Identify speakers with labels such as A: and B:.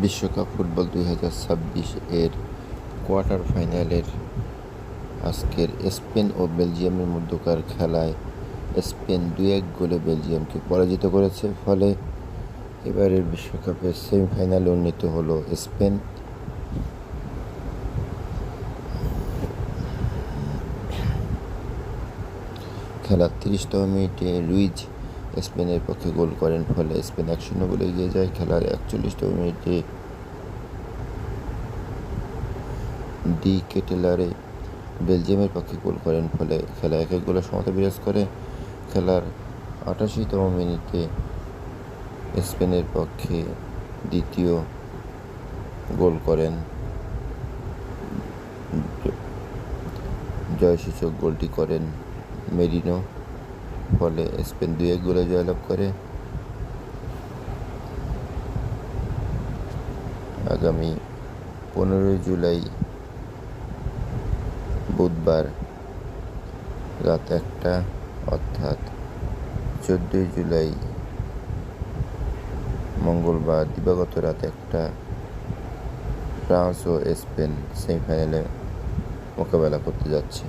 A: বিশ্বকাপ ফুটবল 2026 এর কোয়ার্টার ফাইনালের আজকের স্পেন ও বেলজিয়ামের মধ্যকার খেলায় স্পেন 2-1 গোলে বেলজিয়ামকে পরাজিত করেছে। ফলে এবারের বিশ্বকাপের সেমিফাইনালে উন্নীত হলো স্পেন। খেলার 30তম মিনিটে লুইজ স্পেনের পক্ষে গোল করেন, ফলে স্পেন 1-0 গোলে এগিয়ে যায়। খেলার 41তম মিনিটে ডি কেটেলারে বেলজিয়ামের পক্ষে গোল করেন, ফলে খেলা 1-1 গোলের সমতা বিরাজ করে। খেলার 88তম মিনিটে স্পেনের পক্ষে দ্বিতীয় গোল করেন। জয়সূচক গোলটি করেন মেরিনো, ফলে স্পেন 2-1 গোলে জয়লাভ করে। আগামী 15 জুলাই বুধবার রাত 1টা অর্থাৎ 14 জুলাই মঙ্গলবার দিবাগত রাত 1টা ফ্রান্স ও স্পেন সেমিফাইনালে মোকাবেলা করতে যাচ্ছে।